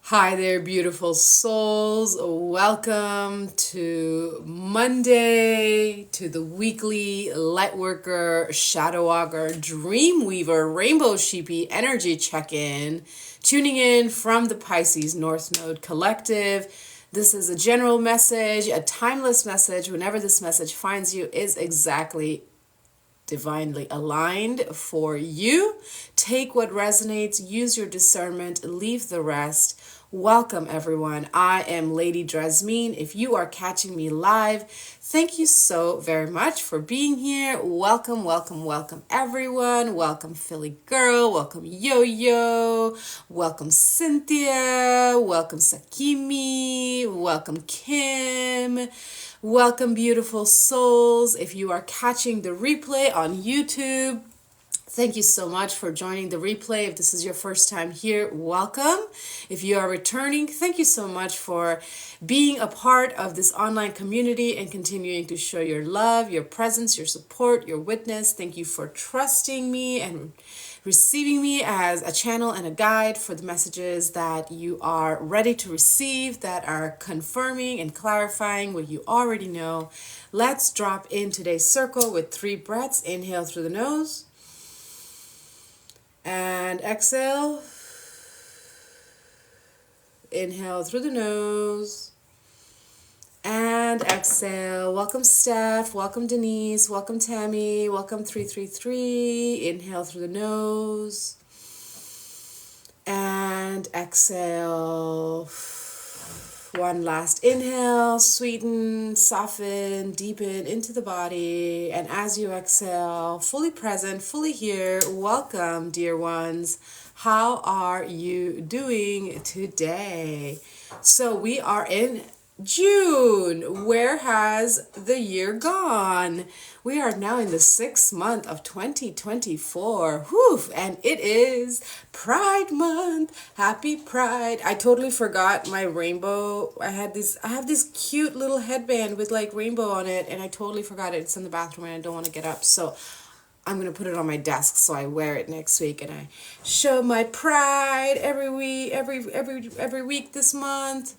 Hi there, beautiful souls. Welcome to Monday, to the weekly Lightworker, Shadow Walker, Dream Weaver, Rainbow Sheepy energy check-in. Tuning in from the Pisces North Node Collective. This is a general message, a timeless message. Whenever this message finds you, is exactly divinely aligned for you. Take what resonates, use your discernment, leave the rest. Welcome, everyone. I am Lady Drasmin. If you are catching me live, thank you so very much for being here. Welcome, welcome, welcome, everyone. Welcome, Philly Girl. Welcome, Yo-Yo. Welcome, Cynthia. Welcome, Sakimi. Welcome, Kim. Welcome, beautiful souls. If you are catching the replay on YouTube, thank you so much for joining the replay. If this is your first time here, welcome. If you are returning, thank you so much for being a part of this online community and continuing to show your love, your presence, your support, your witness. Thank you for trusting me and receiving me as a channel and a guide for the messages that you are ready to receive, that are confirming and clarifying what you already know. Let's drop in today's circle with 3 breaths. Inhale through the nose and exhale. Inhale through the nose and exhale. Welcome, Steph. Welcome, Denise. Welcome, Tammy. Welcome, 333. Inhale through the nose and exhale. One last inhale. Sweeten, soften, deepen into the body. And as you exhale, fully present, fully here. Welcome, dear ones. How are you doing today? So we are in June. Where has the year gone? We are now in the 6th month of 2024. Whew, and it is Pride Month. Happy Pride. I totally forgot my rainbow. I have this cute little headband with like rainbow on it, and I totally forgot it. It's in the bathroom and I don't want to get up. So I'm going to put it on my desk so I wear it next week and I show my pride every week this month.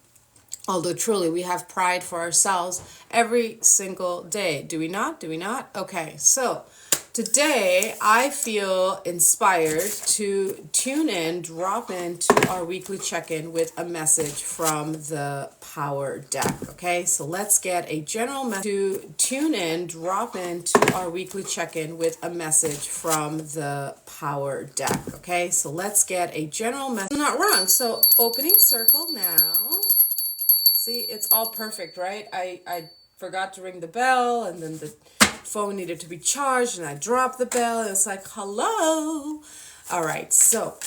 Although truly we have pride for ourselves every single day. Do we not? Do we not? Okay, so today I feel inspired to tune in, drop into our weekly check-in with a message from the Power deck. Okay, so let's get a general message to tune in, drop into our weekly check-in with a message from the Power deck. Okay, so let's get a general message. I'm not wrong. So opening circle now. See, it's all perfect, right? I forgot to ring the bell, and then the phone needed to be charged, and I dropped the bell, and it's like, hello. All right, so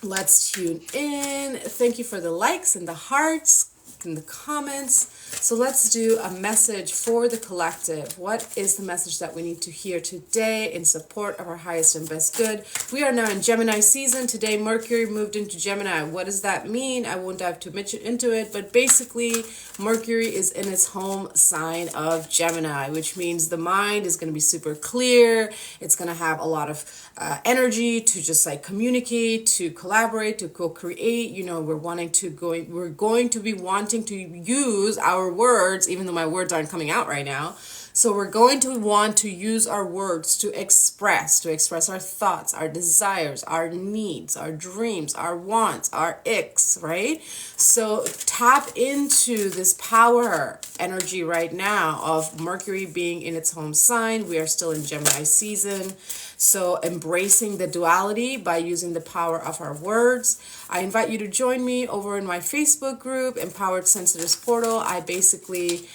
let's tune in. Thank you for the likes and the hearts and the comments. So let's do a message for the collective. What is the message that we need to hear today in support of our highest and best good? We are now in Gemini season. Today, Mercury moved into Gemini. What does that mean? I won't dive too much into it, but basically, Mercury is in its home sign of Gemini, which means the mind is going to be super clear. It's going to have a lot of energy to just like communicate, to collaborate, to co-create. You know, we're going to be wanting to use our words, even though my words aren't coming out right now. So we're going to want to use our words to express our thoughts, our desires, our needs, our dreams, our wants, our icks, right? So tap into this power energy right now of Mercury being in its home sign. We are still in Gemini season. So embracing the duality by using the power of our words. I invite you to join me over in my Facebook group, Empowered Sensitives Portal. I basically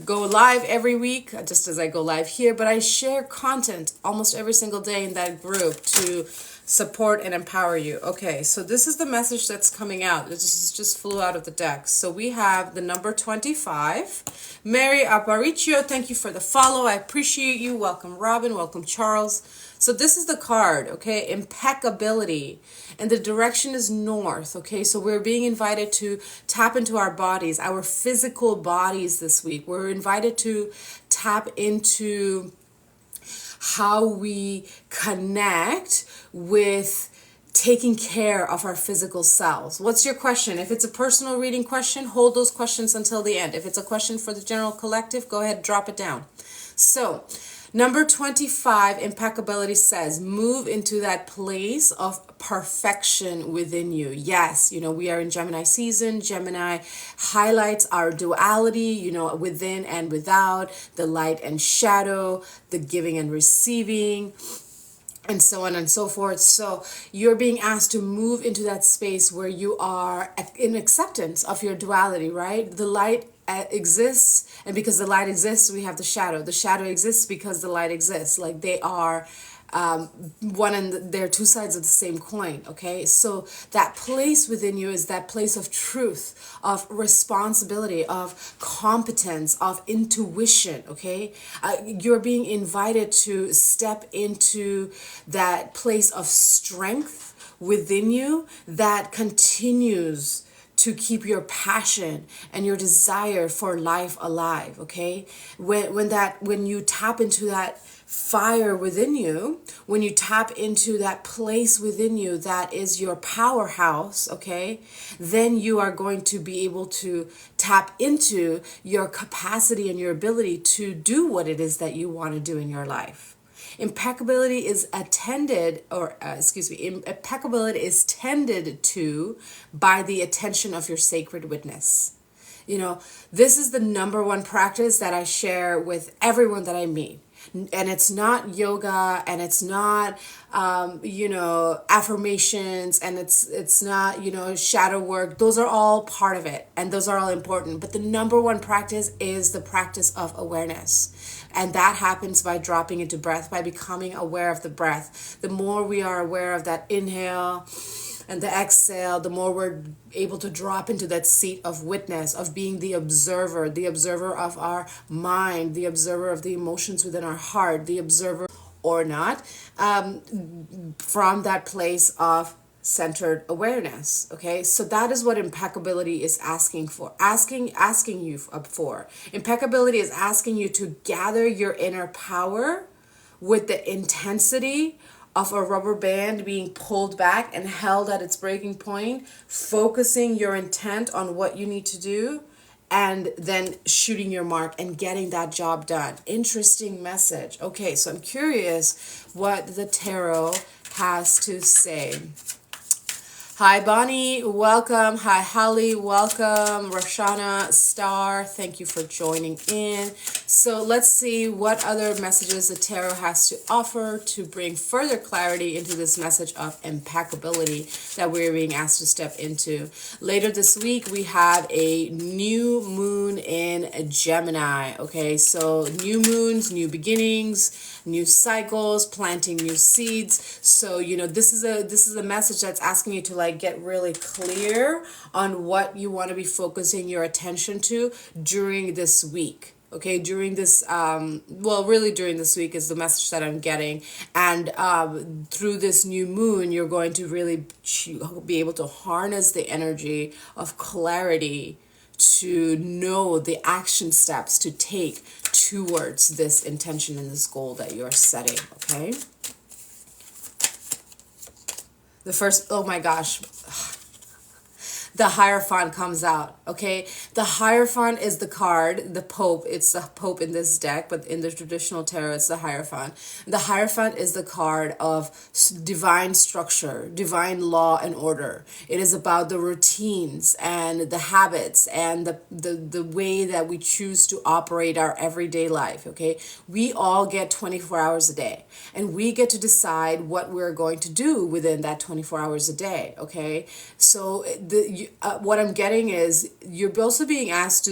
go live every week, just as I go live here, but I share content almost every single day in that group to support and empower you. Okay, so this is the message that's coming out. This just flew out of the deck. So we have the number 25. Mary Aparicio, thank you for the follow. I appreciate you. Welcome, Robin. Welcome, Charles. So this is the card, okay? Impeccability. And the direction is north, okay? So we're being invited to tap into our bodies, our physical bodies this week. We're invited to tap into how we connect with taking care of our physical selves. What's your question? If it's a personal reading question, hold those questions until the end. If it's a question for the general collective, go ahead, drop it down. So, number 25, impeccability says, move into that place of perfection within you. Yes, we are in Gemini season. Gemini highlights our duality, within and without, the light and shadow, the giving and receiving, and so on and so forth. So you're being asked to move into that space where you are in acceptance of your duality, right? The light exists, and because the light exists, we have the shadow. The shadow exists because the light exists. Like they are one and they're two sides of the same coin. Okay, so that place within you is that place of truth, of responsibility, of competence, of intuition. Okay, you're being invited to step into that place of strength within you that continues to keep your passion and your desire for life alive. Okay, when you tap into that fire within you, when you tap into that place within you that is your powerhouse, okay, then you are going to be able to tap into your capacity and your ability to do what it is that you want to do in your life. Impeccability is impeccability is tended to by the attention of your sacred witness. This is the number one practice that I share with everyone that I meet. And it's not yoga, and it's not affirmations, and it's not shadow work. Those are all part of it, and those are all important, but the number one practice is the practice of awareness, and that happens by dropping into breath, by becoming aware of the breath. The more we are aware of that inhale and the exhale, the more we're able to drop into that seat of witness, of being the observer of our mind, the observer of the emotions within our heart, the observer or not, from that place of centered awareness. Okay, so that is what impeccability is asking you for. Impeccability is asking you to gather your inner power with the intensity of a rubber band being pulled back and held at its breaking point, focusing your intent on what you need to do, and then shooting your mark and getting that job done. Interesting message. Okay, so I'm curious what the tarot has to say. Hi, Bonnie. Welcome. Hi, Holly. Welcome. Roshana, Star. Thank you for joining in. So let's see what other messages the tarot has to offer to bring further clarity into this message of impeccability that we're being asked to step into. Later this week, we have a new moon in Gemini. Okay, so new moons, new beginnings, new cycles, planting new seeds. So this is a message that's asking you to get really clear on what you want to be focusing your attention to during this week. Okay, during this really during this week is the message that I'm getting, and through this new moon you're going to really be able to harness the energy of clarity to know the action steps to take towards this intention and this goal that you're setting. Okay, the first, oh my gosh, the Hierophant comes out. Okay, the Hierophant is the card, the Pope. It's the Pope in this deck, but in the traditional tarot, it's the Hierophant. The Hierophant is the card of divine structure, divine law and order. It is about the routines and the habits and the way that we choose to operate our everyday life. Okay, we all get 24 hours a day, and we get to decide what we're going to do within that 24 hours a day. Okay, so what I'm getting is you're also being asked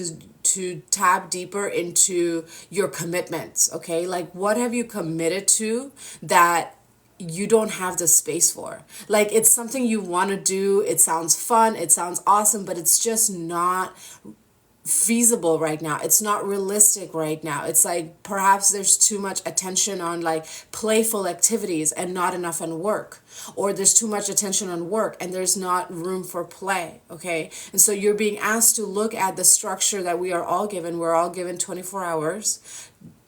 to tap deeper into your commitments. Okay, what have you committed to that you don't have the space for? It's something you want to do, it sounds fun, it sounds awesome, but it's just not feasible right now. It's not realistic right now. It's perhaps there's too much attention on playful activities and not enough on work, or there's too much attention on work and there's not room for play. Okay, and so you're being asked to look at the structure that we are all given. We're all given 24 hours.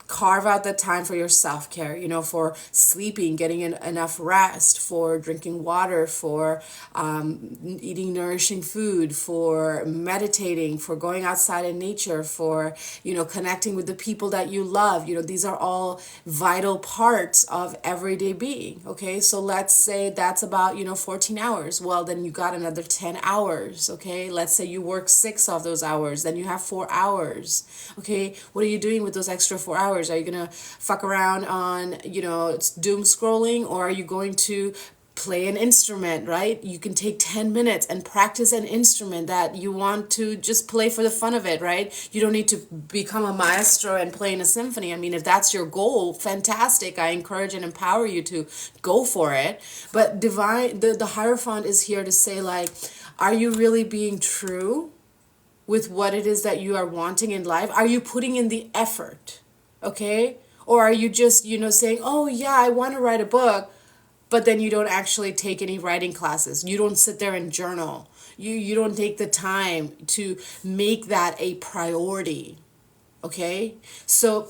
carve out the time for your self-care, for sleeping, getting enough rest, for drinking water, for eating nourishing food, for meditating, for going outside in nature, for, connecting with the people that you love. These are all vital parts of everyday being. Okay. So let's say that's about, 14 hours. Well, then you got another 10 hours. Okay. Let's say you work 6 of those hours, then you have 4 hours. Okay. What are you doing with those extra 4 hours? Are you going to fuck around on, doom scrolling, or are you going to play an instrument, right? You can take 10 minutes and practice an instrument that you want to just play for the fun of it, right? You don't need to become a maestro and play in a symphony. I mean, if that's your goal, fantastic. I encourage and empower you to go for it. But the Hierophant is here to say, like, are you really being true with what it is that you are wanting in life? Are you putting in the effort? Okay? Or are you just, saying, oh yeah, I want to write a book, but then you don't actually take any writing classes. You don't sit there and journal. You don't take the time to make that a priority. Okay? So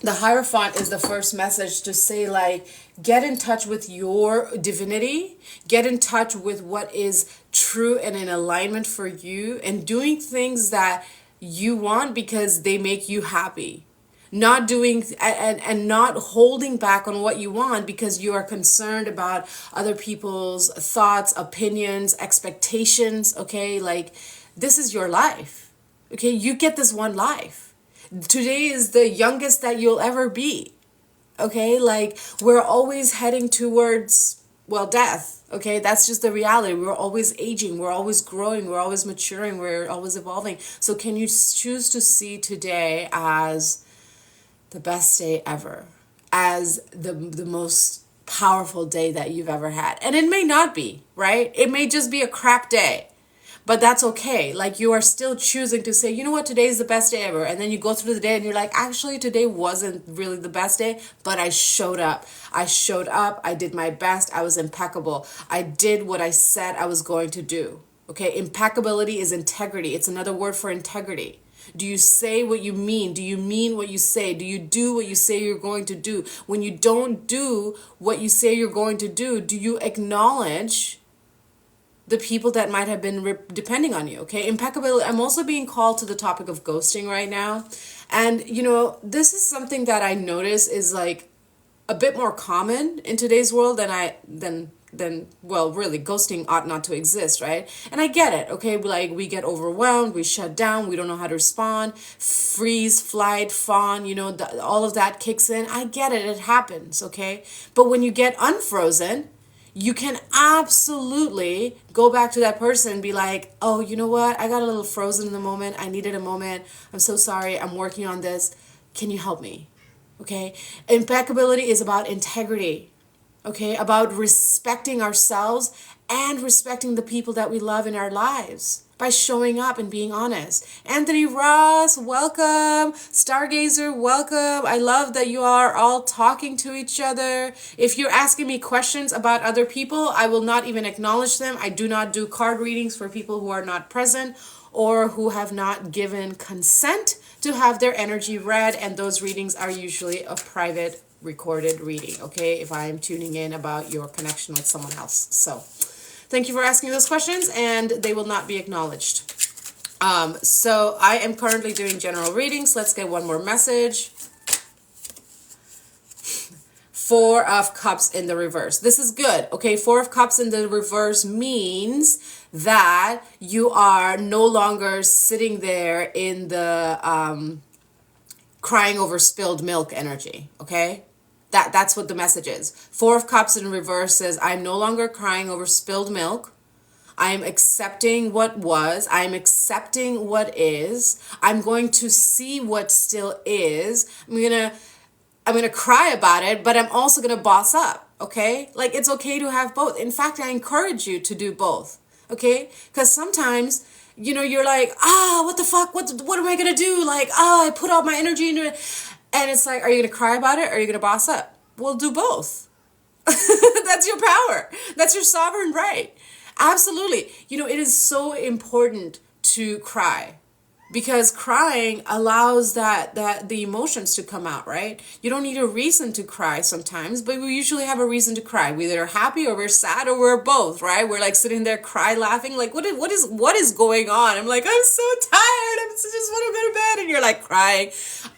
the Hierophant is the first message to say, like, get in touch with your divinity, get in touch with what is true and in alignment for you, and doing things that you want because they make you happy. Not doing and not holding back on what you want because you are concerned about other people's thoughts, opinions, expectations. Okay, like, this is your life. Okay, you get this one life. Today is the youngest that you'll ever be. Okay, like, we're always heading towards, well, death. Okay, that's just the reality. We're always aging, we're always growing, we're always maturing, we're always evolving. So can you choose to see today as the best day ever, as the most powerful day that you've ever had? And it may not be, right? It may just be a crap day, but that's okay. Like, you are still choosing to say, you know what, today is the best day ever. And then you go through the day and you're like, actually, today wasn't really the best day, but I showed up. I did my best. I was impeccable. I did what I said I was going to do. Okay. Impeccability is integrity. It's another word for integrity. Do you say what you mean? Do you mean what you say? Do you do what you say you're going to do? When you don't do what you say you're going to do you acknowledge the people that might have been depending on you? Okay, impeccability. I'm also being called to the topic of ghosting right now. And, this is something that I notice is, like, a bit more common in today's world than well, really, ghosting ought not to exist, right? And I get it, okay? Like, we get overwhelmed, we shut down, we don't know how to respond, freeze, flight, fawn, all of that kicks in. I get it, it happens, okay? But when you get unfrozen, you can absolutely go back to that person and be like, oh, you know what? I got a little frozen in the moment. I needed a moment. I'm so sorry. I'm working on this. Can you help me? Okay? Impeccability is about integrity. Okay? About respecting ourselves and respecting the people that we love in our lives by showing up and being honest. Anthony Ross, welcome. Stargazer, welcome. I love that you are all talking to each other. If you're asking me questions about other people, I will not even acknowledge them. I do not do card readings for people who are not present or who have not given consent to have their energy read, and those readings are usually a private recorded reading, okay, if I'm tuning in about your connection with someone else. So thank you for asking those questions, and they will not be acknowledged. So I am currently doing general readings. Let's get one more message. 4 of Cups in the reverse. This is good. Okay, 4 of Cups in the reverse means that you are no longer sitting there in the crying over spilled milk energy. Okay, that's what the message is. 4 of Cups in reverse says, I'm no longer crying over spilled milk. I am accepting what was. I am accepting what is. I'm going to see what still is. I'm gonna cry about it, but I'm also gonna boss up. Okay, like, it's okay to have both. In fact, I encourage you to do both. Okay, because sometimes, you're like, what the fuck? What am I gonna do? Like, I put all my energy into it, and it's like, are you gonna cry about it or are you gonna boss up? Well, do both. That's your power. That's your sovereign right. Absolutely. It is so important to cry. because crying allows that the emotions to come out, right? You don't need a reason to cry sometimes, but we usually have a reason to cry. We either are happy or we're sad or we're both, right? We're like sitting there cry laughing like what is going on? I'm like, I'm so tired, just want to go to bed, and you're like crying.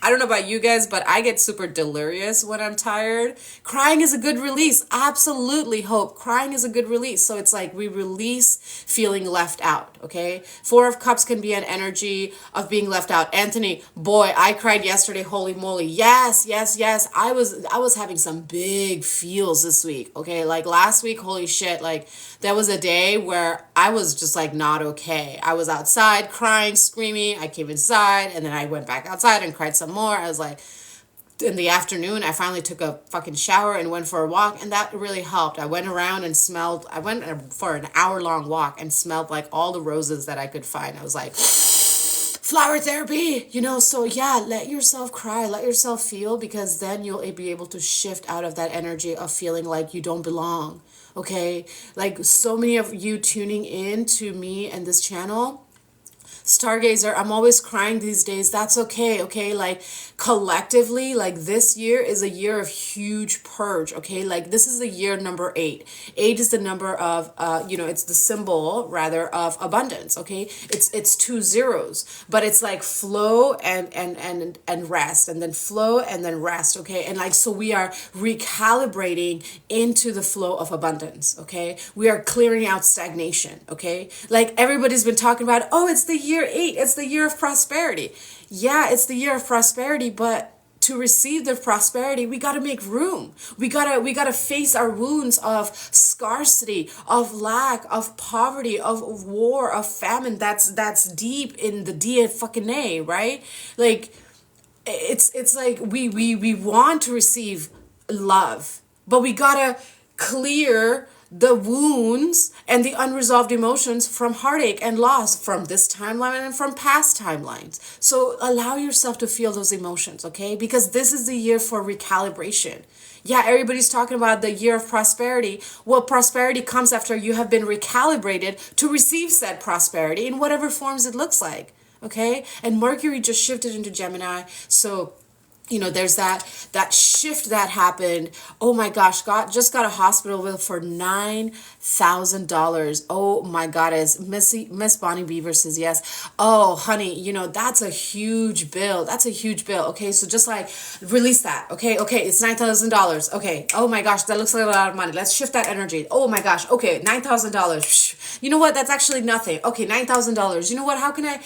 I don't know about you guys, but I get super delirious when I'm tired. Crying is a good release. Absolutely, Hope. Crying is a good release. So it's like we release feeling left out, okay? Four of Cups can be an energy of being left out. Anthony, boy, I cried yesterday. Holy moly. Yes, yes, yes. I was having some big feels this week, okay? Like last week, holy shit, like there was a day where I was just like not okay. I was outside crying, screaming. I came inside and then I went back outside and cried some more. I was like, in the afternoon, I finally took a fucking shower and went for a walk, and that really helped. I went around and smelled, I went for an hour-long walk and smelled like all the roses that I could find. I was like, flower therapy, so yeah, let yourself cry, let yourself feel, because then you'll be able to shift out of that energy of feeling like you don't belong, okay? Like so many of you tuning in to me and this channel, Stargazer, I'm always crying these days. That's okay, okay? Like, collectively, like, this year is a year of huge purge, okay? Like, this is the year number 8. 8 is the number of, it's the symbol, rather, of abundance, okay? It's 2 zeros, but it's like flow and rest, and then flow and then rest, okay? And like, so we are recalibrating into the flow of abundance, okay? We are clearing out stagnation, okay? Like, everybody's been talking about, oh, it's the year 8, it's the year of prosperity. Yeah, it's the year of prosperity, but to receive the prosperity, we got to make room. We got to face our wounds of scarcity, of lack, of poverty, of war, of famine. That's deep in the DNA, right? Like, it's like we want to receive love, but we got to clear the wounds and the unresolved emotions from heartache and loss from this timeline and from past timelines. So allow yourself to feel those emotions, okay? Because this is the year for recalibration. Yeah, everybody's talking about the year of prosperity. Well, prosperity comes after you have been recalibrated to receive said prosperity in whatever forms it looks like, okay? And Mercury just shifted into Gemini, so there's that shift that happened. Oh my gosh, just got a hospital bill for $9,000. Oh my goddess. Miss Bonnie Beaver says yes. Oh honey, that's a huge bill. That's a huge bill. Okay, so just like release that. Okay, it's $9,000. Okay. Oh my gosh, that looks like a lot of money. Let's shift that energy. Oh my gosh. Okay, $9,000. You know what? That's actually nothing. Okay, $9,000. You know what? How can I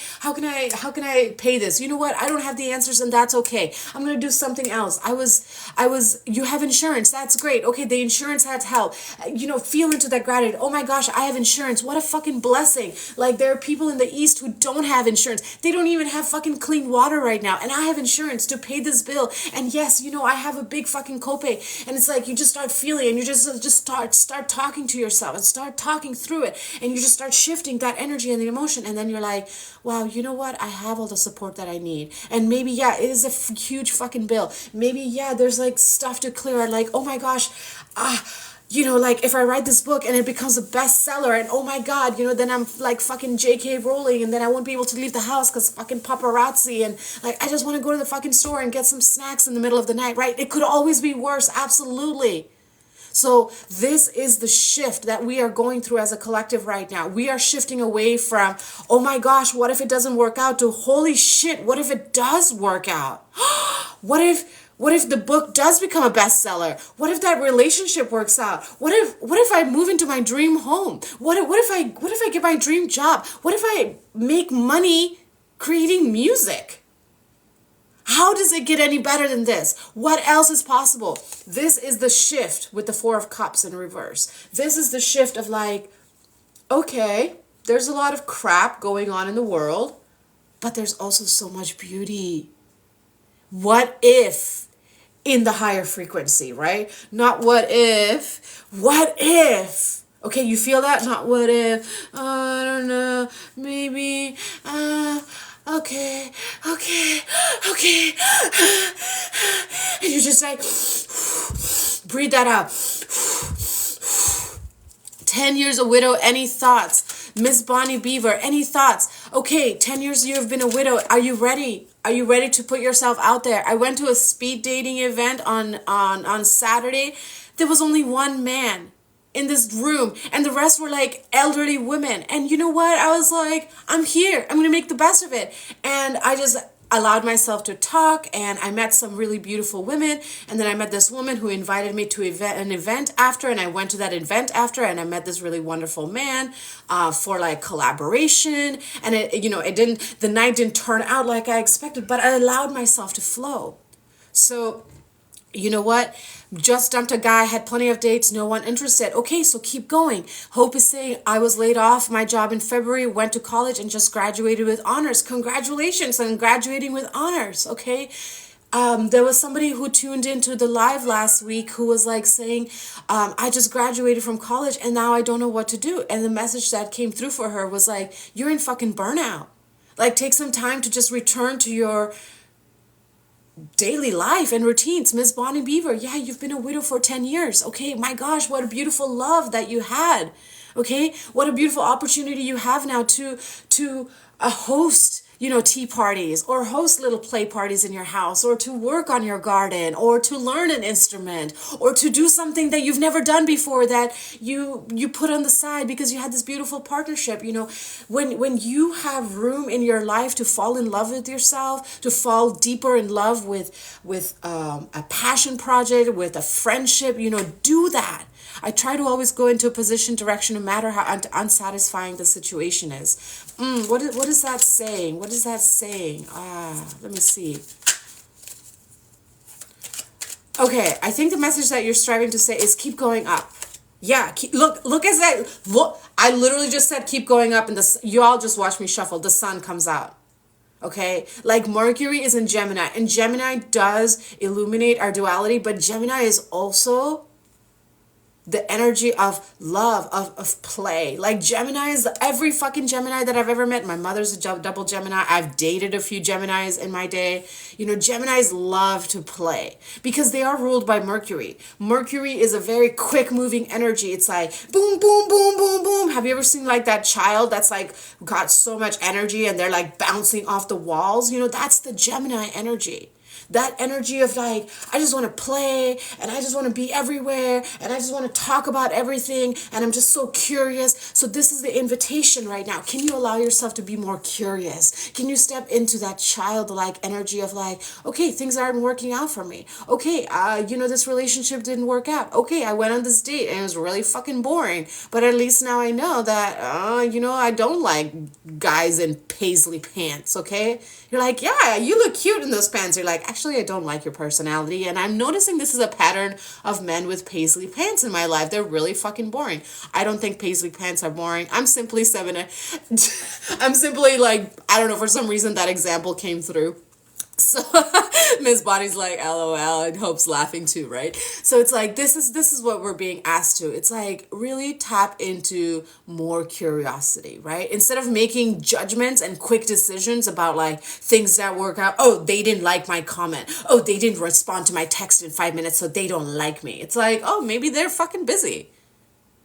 pay this? You know what? I don't have the answers, and that's okay. I'm gonna do something else. You have insurance. That's great. Okay, the insurance had help. Feel into that gratitude. Oh my gosh, I have insurance. What a fucking blessing. Like, there are people in the East who don't have insurance. They don't even have fucking clean water right now. And I have insurance to pay this bill. And yes, I have a big fucking copay. And it's like, you just start feeling, and you just start talking to yourself and start talking through it. And you just start shifting that energy and the emotion. And then you're like, wow, you know what? I have all the support that I need. And maybe, yeah, it is a huge fucking bill. Maybe, yeah, there's like stuff to clear. Like, oh my gosh, like if I write this book and it becomes a bestseller, and oh my god, then I'm like fucking JK Rowling, and then I won't be able to leave the house because fucking paparazzi, and like I just want to go to the fucking store and get some snacks in the middle of the night, right? It could always be worse, absolutely. So this is the shift that we are going through as a collective right now. We are shifting away from, oh my gosh, what if it doesn't work out, to holy shit, what if it does work out? What if the book does become a bestseller? What if that relationship works out? What if I move into my dream home? What if I get my dream job? What if I make money creating music? How does it get any better than this? What else is possible? This is the shift with the Four of Cups in reverse. This is the shift of like, okay, there's a lot of crap going on in the world, but there's also so much beauty. What if in the higher frequency, right? Not what if. Okay, you feel that? Not what if. I don't know. Maybe. Okay. And you just like, breathe that out. 10 years a widow, any thoughts? Miss Bonnie Beaver, any thoughts? Okay, 10 years you have been a widow. Are you ready? Are you ready to put yourself out there? I went to a speed dating event on Saturday. There was only one man in this room, and the rest were like elderly women. And you know what? I was like, I'm here. I'm going to make the best of it. And I just allowed myself to talk, and I met some really beautiful women. And then I met this woman who invited me to an event after, and I went to that event after, and I met this really wonderful man for like collaboration. And the night didn't turn out like I expected, but I allowed myself to flow. So you know what? Just dumped a guy, had plenty of dates, no one interested. Okay, so keep going. Hope is saying, I was laid off my job in February, went to college and just graduated with honors. Congratulations on graduating with honors, okay? There was somebody who tuned into the live last week who was like saying, I just graduated from college and now I don't know what to do. And the message that came through for her was like, you're in fucking burnout. Like, take some time to just return to your daily life and routines. Miss Bonnie Beaver, yeah, you've been a widow for 10 years. Okay, my gosh, what a beautiful love that you had. Okay, what a beautiful opportunity you have now to host, tea parties, or host little play parties in your house, or to work on your garden, or to learn an instrument, or to do something that you've never done before that you put on the side because you had this beautiful partnership. When you have room in your life to fall in love with yourself, to fall deeper in love with a passion project, with a friendship, do that. I try to always go into a position direction no matter how unsatisfying the situation is. What is that saying? What is that saying? Let me see. Okay, I think the message that you're striving to say is keep going up. Yeah, look at that. Look, I literally just said keep going up, and you all just watch me shuffle. The sun comes out. Okay, like Mercury is in Gemini, and Gemini does illuminate our duality, but Gemini is also the energy of love, of play. Like Gemini is every fucking Gemini that I've ever met. My mother's a double Gemini. I've dated a few Geminis in my day. Geminis love to play because they are ruled by Mercury. Mercury is a very quick moving energy. It's like boom, boom, boom, boom, boom. Have you ever seen like that child that's like got so much energy and they're like bouncing off the walls? That's the Gemini energy. That energy of like, I just want to play and I just want to be everywhere and I just want to talk about everything and I'm just so curious. So this is the invitation right now. Can you allow yourself to be more curious? Can you step into that childlike energy of like, okay, things aren't working out for me. Okay, this relationship didn't work out. Okay, I went on this date and it was really fucking boring. But at least now I know that, I don't like guys in paisley pants, okay? You're like, yeah, you look cute in those pants. You're like, actually, I don't like your personality. And I'm noticing this is a pattern of men with paisley pants in my life. They're really fucking boring. I don't think paisley pants are boring. I'm simply like, I don't know, for some reason that example came through. So Miss Bonnie's like, LOL, and Hope's laughing too, right? So it's like, this is what we're being asked to. It's like, really tap into more curiosity, right? Instead of making judgments and quick decisions about like things that work out. Oh, they didn't like my comment. Oh, they didn't respond to my text in 5 minutes, so they don't like me. It's like, oh, maybe they're fucking busy.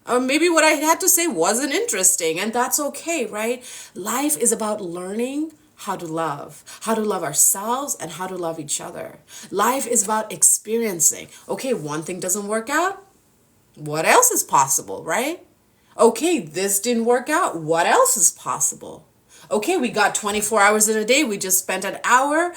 Or maybe what I had to say wasn't interesting, and that's okay, right? Life is about learning how to love ourselves and how to love each other. Life is about experiencing. Okay, one thing doesn't work out. What else is possible, right? Okay, this didn't work out. What else is possible? Okay, we got 24 hours in a day. We just spent an hour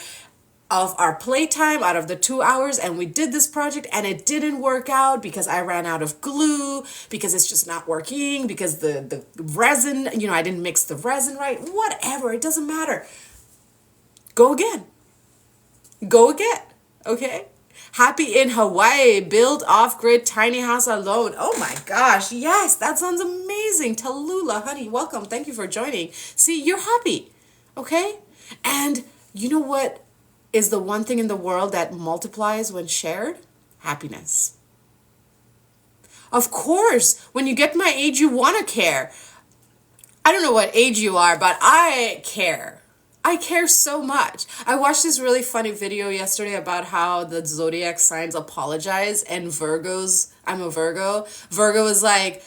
of our playtime out of the 2 hours and we did this project and it didn't work out because I ran out of glue, because it's just not working, because the resin, I didn't mix the resin right, whatever, it doesn't matter. Go again, okay? Happy in Hawaii, build off-grid tiny house alone. Oh my gosh, yes, that sounds amazing. Tallulah, honey, welcome, thank you for joining. See, you're happy, okay? And you know what is the one thing in the world that multiplies when shared? Happiness. Of course, when you get my age, you want to care. I don't know what age you are, but I care. I care so much. I watched this really funny video yesterday about how the zodiac signs apologize, and I'm a Virgo. Virgo is like,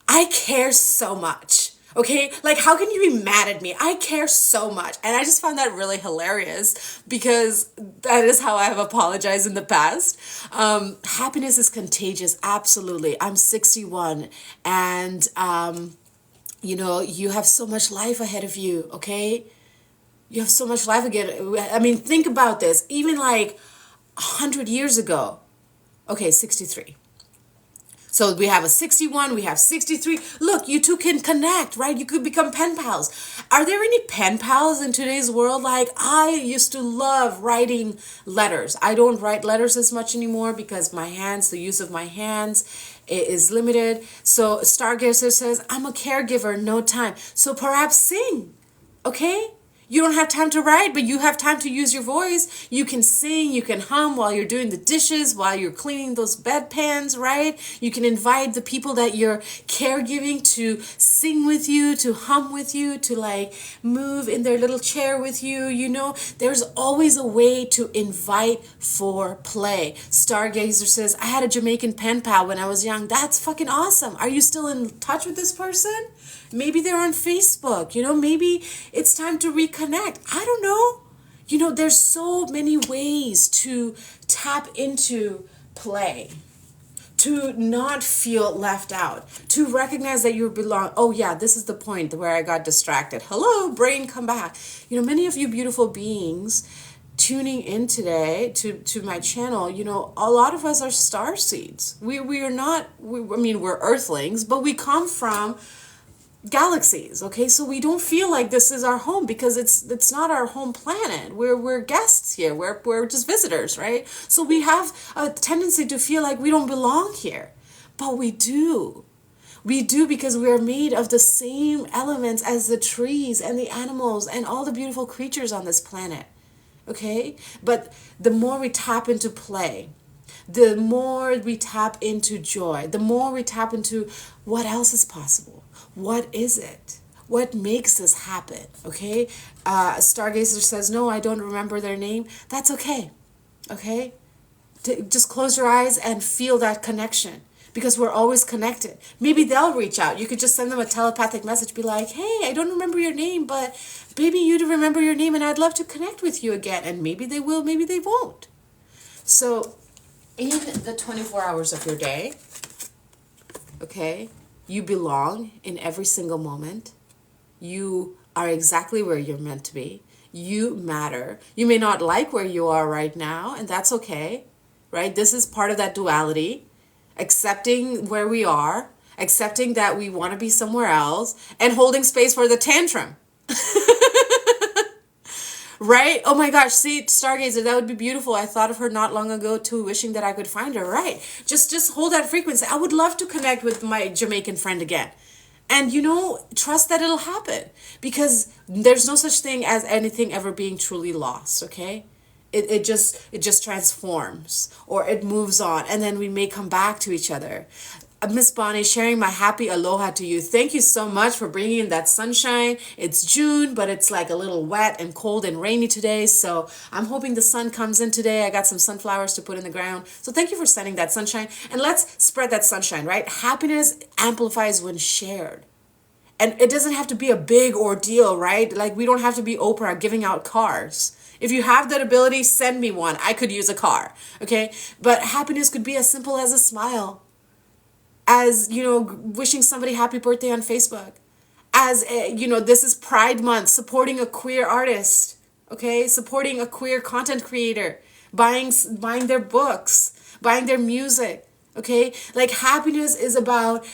I care so much. Okay, like how can you be mad at me? I care so much. And I just found that really hilarious because that is how I have apologized in the past. Happiness is contagious, absolutely. I'm 61 and you have so much life ahead of you, okay? You have so much life again. I mean, think about this. Even like 100 years ago, okay, 63. So we have a 61, we have 63. Look, you two can connect, right? You could become pen pals. Are there any pen pals in today's world? Like, I used to love writing letters. I don't write letters as much anymore because the use of my hands is limited. So Stargazer says, I'm a caregiver, no time. So perhaps sing, okay? You don't have time to write, but you have time to use your voice. You can sing, you can hum while you're doing the dishes, while you're cleaning those bedpans, right? You can invite the people that you're caregiving to sing with you, to hum with you, to like move in their little chair with you. There's always a way to invite for play. Stargazer says, I had a Jamaican pen pal when I was young. That's fucking awesome. Are you still in touch with this person? Maybe they're on Facebook, maybe it's time to reconnect. I don't know. There's so many ways to tap into play, to not feel left out, to recognize that you belong. Oh yeah, this is the point where I got distracted. Hello, brain, come back. Many of you beautiful beings tuning in today to my channel, a lot of us are star seeds. We are not, we're earthlings, but we come from galaxies, okay? So we don't feel like this is our home because it's not our home planet. We're guests here. We're just visitors, right? So we have a tendency to feel like we don't belong here. But we do. We do because we are made of the same elements as the trees and the animals and all the beautiful creatures on this planet. Okay? But the more we tap into play, the more we tap into joy, the more we tap into what else is possible. What is it? What makes this happen? Okay? Stargazer says, no, I don't remember their name. That's okay. Okay? Just close your eyes and feel that connection because we're always connected. Maybe they'll reach out. You could just send them a telepathic message. Be like, hey, I don't remember your name, but maybe you remember your name and I'd love to connect with you again. And maybe they will, maybe they won't. So in the 24 hours of your day, okay, you belong in every single moment. You are exactly where you're meant to be. You matter. You may not like where you are right now, and that's okay, right? This is part of that duality. Accepting where we are, accepting that we want to be somewhere else, and holding space for the tantrum. Right? Oh my gosh, see, Stargazer, that would be beautiful. I thought of her not long ago too, wishing that I could find her. Right. Just hold that frequency. I would love to connect with my Jamaican friend again. And trust that it'll happen because there's no such thing as anything ever being truly lost, okay? It just transforms or it moves on and then we may come back to each other. Miss Bonnie, sharing my happy aloha to you. Thank you so much for bringing in that sunshine. It's June, but it's like a little wet and cold and rainy today. So I'm hoping the sun comes in today. I got some sunflowers to put in the ground. So thank you for sending that sunshine. And let's spread that sunshine, right? Happiness amplifies when shared. And it doesn't have to be a big ordeal, right? Like we don't have to be Oprah giving out cars. If you have that ability, send me one. I could use a car, okay? But happiness could be as simple as a smile. As, wishing somebody happy birthday on Facebook. As, this is Pride Month, supporting a queer artist, okay? Supporting a queer content creator, buying their books, buying their music, okay? Like happiness is about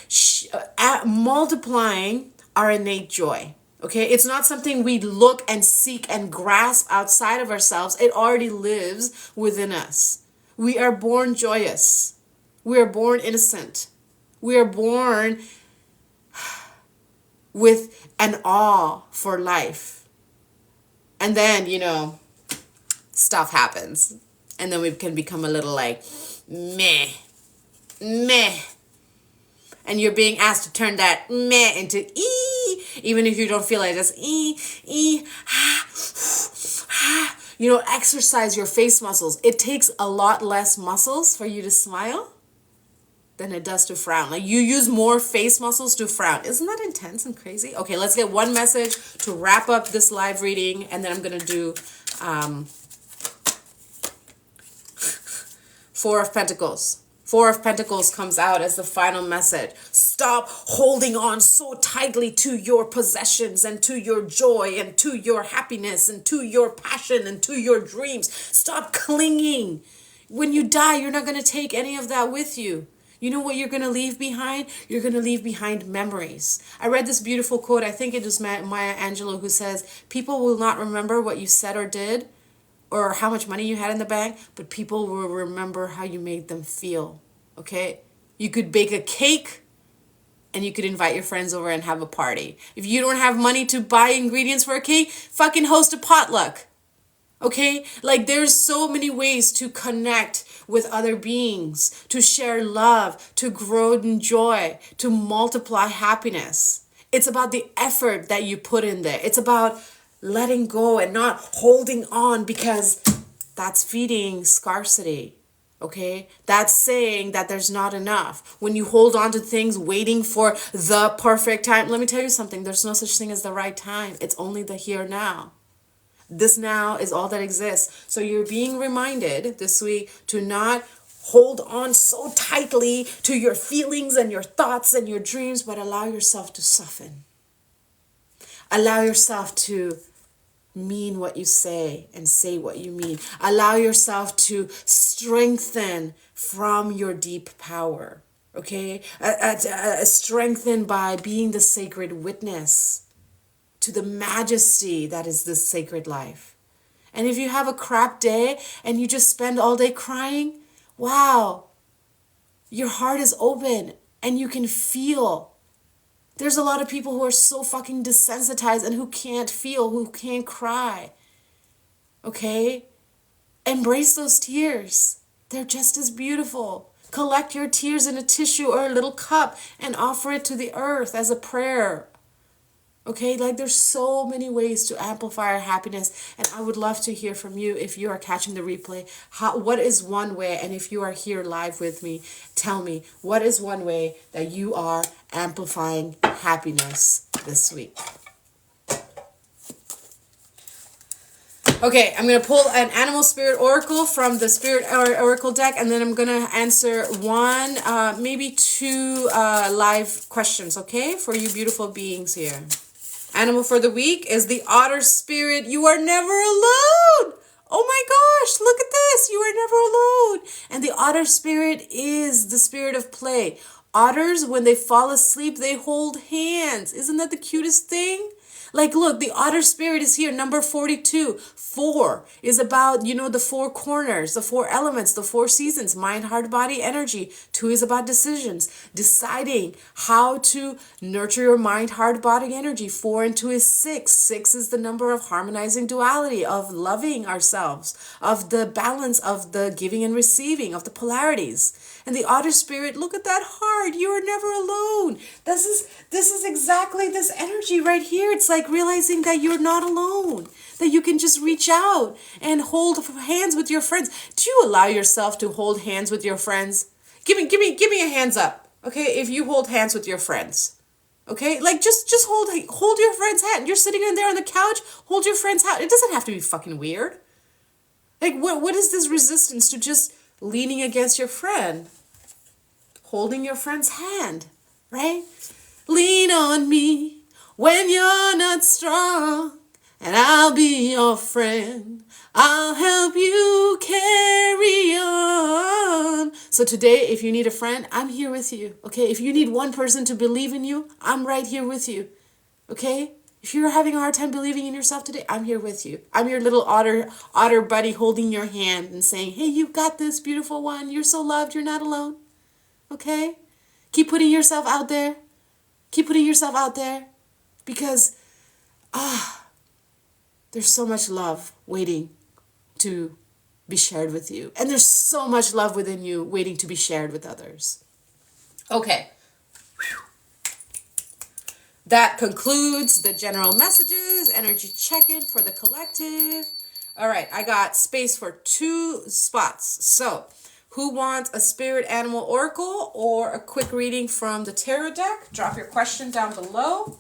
multiplying our innate joy, okay? It's not something we look and seek and grasp outside of ourselves. It already lives within us. We are born joyous. We are born innocent. We are born with an awe for life. And then, stuff happens. And then we can become a little like, meh. And you're being asked to turn that meh into ee, even if you don't feel like just ee, ha. Exercise your face muscles. It takes a lot less muscles for you to smile than it does to frown. Like you use more face muscles to frown. Isn't that intense and crazy? Okay, let's get one message to wrap up this live reading, and then I'm going to do Four of Pentacles. Four of Pentacles comes out as the final message. Stop holding on so tightly to your possessions and to your joy and to your happiness and to your passion and to your dreams. Stop clinging. When you die, you're not going to take any of that with you. You know what you're going to leave behind? You're going to leave behind memories. I read this beautiful quote. I think it was Maya Angelou who says, people will not remember what you said or did or how much money you had in the bank, but people will remember how you made them feel. Okay? You could bake a cake and you could invite your friends over and have a party. If you don't have money to buy ingredients for a cake, fucking host a potluck. Okay? Like there's so many ways to connect with other beings, to share love, to grow in joy, to multiply happiness. It's about the effort that you put in there. It's about letting go and not holding on, because that's feeding scarcity. Okay, that's saying that there's not enough. When you hold on to things waiting for the perfect time, let me tell you something, there's no such thing as the right time. It's only the here now. This now is all that exists. So you're being reminded this week to not hold on so tightly to your feelings and your thoughts and your dreams, but allow yourself to soften. Allow yourself to mean what you say and say what you mean. Allow yourself to strengthen from your deep power. Okay? Strengthen by being the sacred witness to the majesty that is this sacred life. And if you have a crap day and you just spend all day crying, wow, your heart is open and you can feel. There's a lot of people who are so fucking desensitized and who can't feel, who can't cry. Okay? Embrace those tears. They're just as beautiful. Collect your tears in a tissue or a little cup and offer it to the earth as a prayer. Okay, like there's so many ways to amplify our happiness, and I would love to hear from you if you are catching the replay. What is one way, and if you are here live with me, tell me, what is one way that you are amplifying happiness this week? Okay, I'm going to pull an Animal Spirit Oracle from the Spirit Oracle deck, and then I'm going to answer one, maybe two live questions, okay, for you beautiful beings here. Animal for the week is the Otter Spirit. You are never alone. Oh my gosh, look at this. You are never alone. And the Otter Spirit is the spirit of play. Otters, when they fall asleep, they hold hands. Isn't that the cutest thing? Like, look, the Otter Spirit is here, number 42. 4 is about, the 4 corners, the 4 elements, the 4 seasons, mind, heart, body, energy. 2 is about decisions, deciding how to nurture your mind, heart, body, energy. 4 and 2 is 6. 6 is the number of harmonizing duality, of loving ourselves, of the balance of the giving and receiving, of the polarities. And the Otter Spirit, look at that heart. You are never alone. This is exactly this energy right here. It's like realizing that you're not alone, that you can just reach out and hold hands with your friends. Do you allow yourself to hold hands with your friends? Give me a hands up. Okay, if you hold hands with your friends. Okay? Like just hold your friend's hand. You're sitting in there on the couch, hold your friend's hand. It doesn't have to be fucking weird. Like what is this resistance to just leaning against your friend? Holding your friend's hand, right? Lean on me when you're not strong, and I'll be your friend. I'll help you carry on. So today, if you need a friend, I'm here with you, okay? If you need one person to believe in you, I'm right here with you, okay? If you're having a hard time believing in yourself today, I'm here with you. I'm your little otter buddy holding your hand and saying, hey, you've got this, beautiful one. You're so loved. You're not alone, okay? Keep putting yourself out there. Keep putting yourself out there, because there's so much love waiting to be shared with you. And there's so much love within you waiting to be shared with others. Okay. That concludes the general messages, energy check-in for the collective. All right, I got space for 2 spots. So Who wants a spirit animal oracle or a quick reading from the tarot deck? Drop your question down below.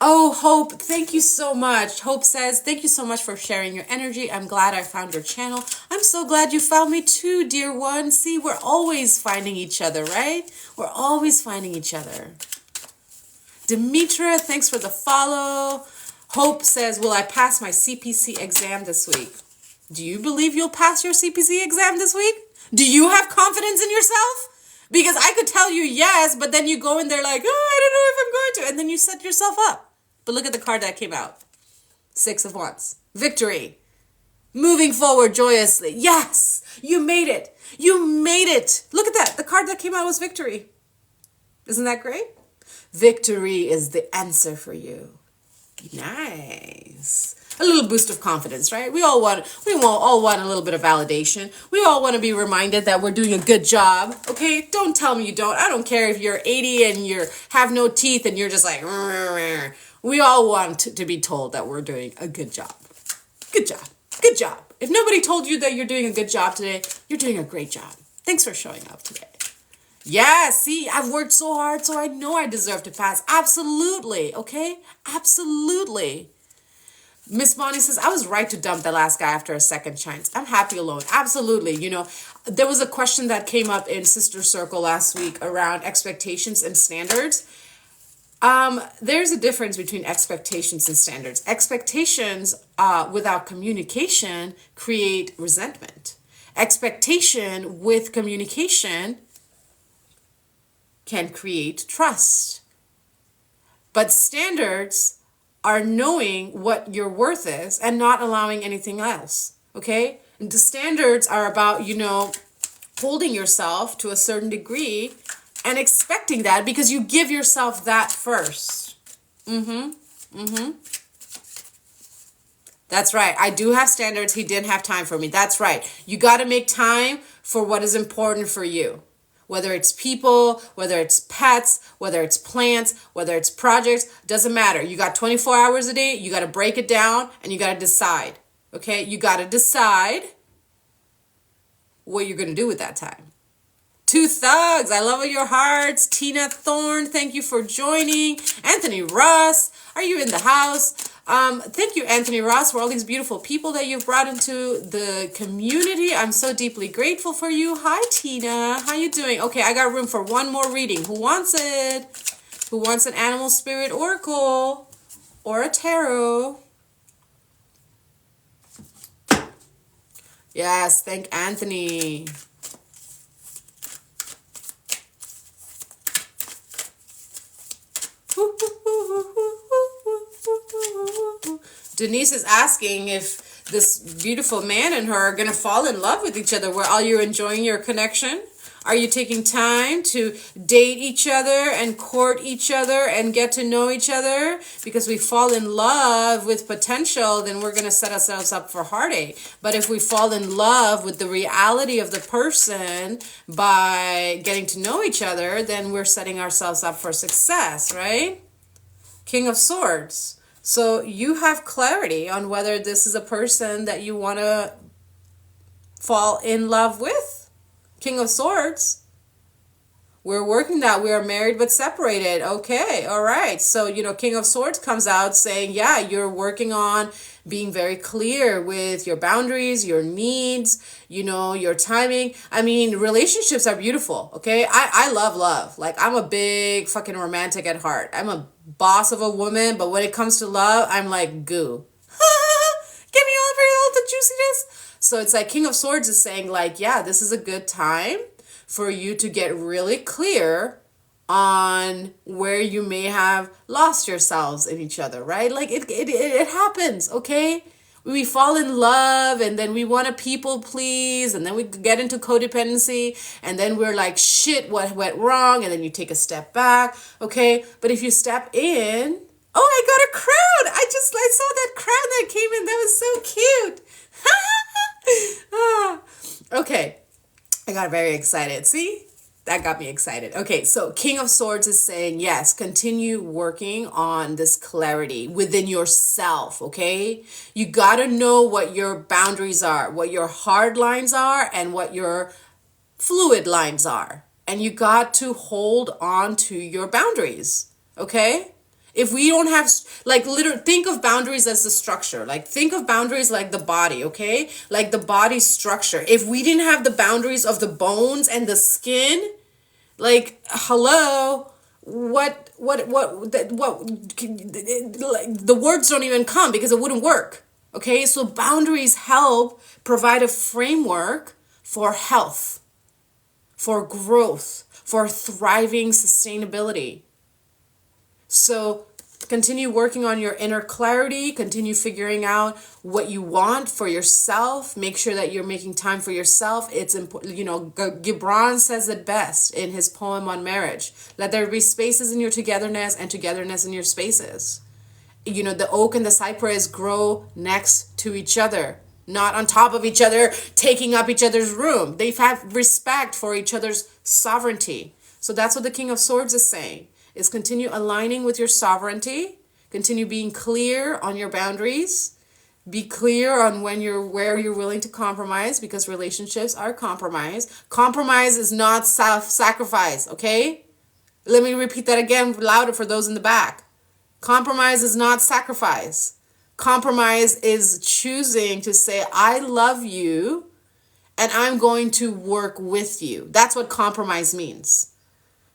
Oh, Hope, thank you so much. Hope says, thank you so much for sharing your energy. I'm glad I found your channel. I'm so glad you found me too, dear one. See, we're always finding each other, right? We're always finding each other. Demetra, thanks for the follow. Hope says, will I pass my CPC exam this week? Do you believe you'll pass your CPC exam this week? Do you have confidence in yourself? Because I could tell you yes, but then you go in there like, oh, I don't know if I'm going to. And then you set yourself up. But look at the card that came out. 6 of Wands. Victory. Moving forward joyously. Yes, you made it. You made it. Look at that. The card that came out was victory. Isn't that great? Victory is the answer for you. Nice. A little boost of confidence, right? We all want a little bit of validation. We all want to be reminded that we're doing a good job. Okay? Don't tell me you don't. I don't care if you're 80 and you have no teeth and you're just like, we all want to be told that we're doing a good job. Good job. Good job. If nobody told you that you're doing a good job today, you're doing a great job. Thanks for showing up today. Yeah, see, I've worked so hard, so I know I deserve to pass. Absolutely, okay? Absolutely. Miss Bonnie says, I was right to dump the last guy after a second chance. I'm happy alone. Absolutely. You know, there was a question that came up in Sister Circle last week around expectations and standards. There's a difference between expectations and standards. Expectations without communication create resentment. Expectation with communication can create trust. But standards are knowing what your worth is and not allowing anything else. Okay? And the standards are about, you know, holding yourself to a certain degree and expecting that because you give yourself that first. That's right. I do have standards. He didn't have time for me. That's right. You got to make time for what is important for you. Whether it's people, whether it's pets, whether it's plants, whether it's projects, doesn't matter. You got 24 hours a day. You got to break it down and you got to decide. Okay? You got to decide what you're going to do with that time. Two Thugs, I love all your hearts. Tina Thorne, thank you for joining. Anthony Ross, are you in the house? Thank you, Anthony Ross, for all these beautiful people that you've brought into the community. I'm so deeply grateful for you. Hi, Tina. How you doing? Okay, I got room for one more reading. Who wants it? Who wants an animal spirit oracle or a tarot? Yes, thank Anthony. Denise is asking if this beautiful man and her are going to fall in love with each other. Are you enjoying your connection? Are you taking time to date each other and court each other and get to know each other? Because we fall in love with potential, then we're going to set ourselves up for heartache. But if we fall in love with the reality of the person by getting to know each other, then we're setting ourselves up for success, right? King of Swords. So you have clarity on whether this is a person that you want to fall in love with. King of Swords. We're working that. We are married but separated. Okay, all right. So, you know, King of Swords comes out saying, yeah, you're working on being very clear with your boundaries, your needs, you know, your timing. I mean, relationships are beautiful, okay? I love love. Like, I'm a big fucking romantic at heart. I'm a boss of a woman, but when it comes to love, I'm like, goo. Give me all the juiciness. So it's like King of Swords is saying, like, yeah, this is a good time for you to get really clear on where you may have lost yourselves in each other, right? Like it happens, okay? We fall in love and then we want to people please and then we get into codependency and then we're like, shit, what went wrong? And then you take a step back, okay? But if you step in, oh, I got a crown. I saw that crown that came in. That was so cute. Okay. I got very excited. See? That got me excited. Okay, so King of Swords is saying, yes, continue working on this clarity within yourself, okay? You got to know what your boundaries are, what your hard lines are, and what your fluid lines are. And you got to hold on to your boundaries, okay? If we don't have, like, literally, think of boundaries as the structure. Like, think of boundaries like the body, okay? Like the body structure. If we didn't have the boundaries of the bones and the skin, like, hello, the words don't even come because it wouldn't work, okay? So boundaries help provide a framework for health, for growth, for thriving sustainability. So continue working on your inner clarity, continue figuring out what you want for yourself. Make sure that you're making time for yourself. It's important, Gibran says it best in his poem on marriage. Let there be spaces in your togetherness and togetherness in your spaces. The oak and the cypress grow next to each other, not on top of each other, taking up each other's room. They have respect for each other's sovereignty. So that's what the King of Swords is saying, is continue aligning with your sovereignty, continue being clear on your boundaries, be clear on where you're willing to compromise, because relationships are compromise. Compromise is not self-sacrifice, okay? Let me repeat that again louder for those in the back. Compromise is not sacrifice. Compromise is choosing to say, I love you and I'm going to work with you. That's what compromise means.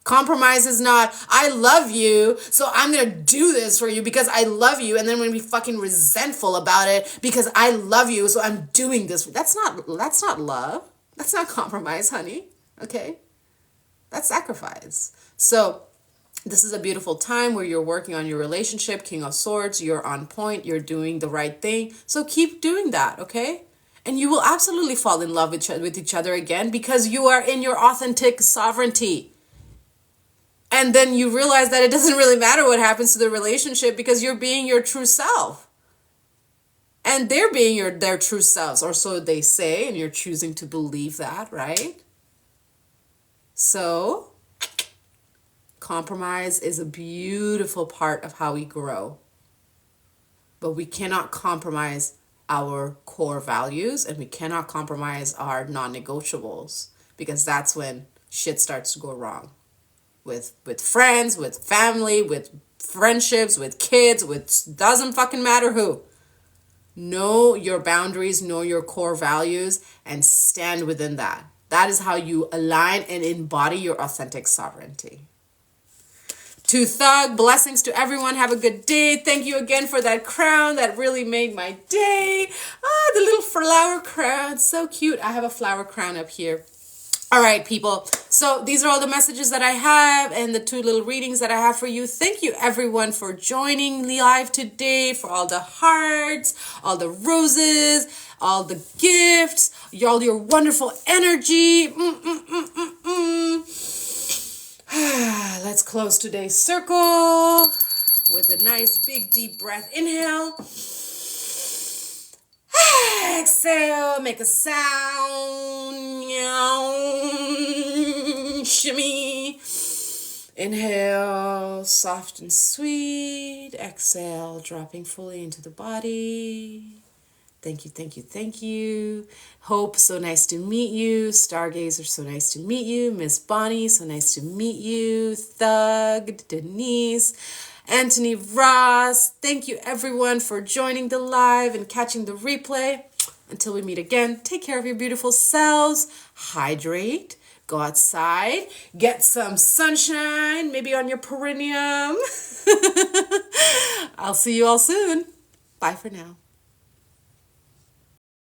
Compromise is not, I love you, so I'm going to do this for you because I love you, and then I'm going to be fucking resentful about it because I love you, so I'm doing this. That's not love. That's not compromise, honey. Okay? That's sacrifice. So this is a beautiful time where you're working on your relationship, King of Swords. You're on point. You're doing the right thing. So keep doing that, okay? And you will absolutely fall in love with each other again because you are in your authentic sovereignty. And then you realize that it doesn't really matter what happens to the relationship because you're being your true self. And they're being their true selves, or so they say, and you're choosing to believe that, right? So compromise is a beautiful part of how we grow. But we cannot compromise our core values, and we cannot compromise our non-negotiables, because that's when shit starts to go wrong. With friends, with family, with friendships, with kids, doesn't fucking matter who. Know your boundaries, know your core values, and stand within that. That is how you align and embody your authentic sovereignty. To Thug, blessings to everyone. Have a good day. Thank you again for that crown. That really made my day. The little flower crown. So cute. I have a flower crown up here. All right, people. So these are all the messages that I have and the 2 little readings that I have for you. Thank you, everyone, for joining live today, for all the hearts, all the roses, all the gifts, all your wonderful energy. Let's close today's circle with a nice big deep breath. Inhale. Exhale, make a sound. Shimmy. Inhale, soft and sweet. Exhale, dropping fully into the body. Thank you, thank you, thank you. Hope, so nice to meet you. Stargazer, so nice to meet you. Miss Bonnie, so nice to meet you. Thug, Denise, Anthony Ross. Thank you, everyone, for joining the live and catching the replay. Until we meet again, take care of your beautiful selves. Hydrate. Go outside. Get some sunshine, maybe on your perineum. I'll see you all soon. Bye for now.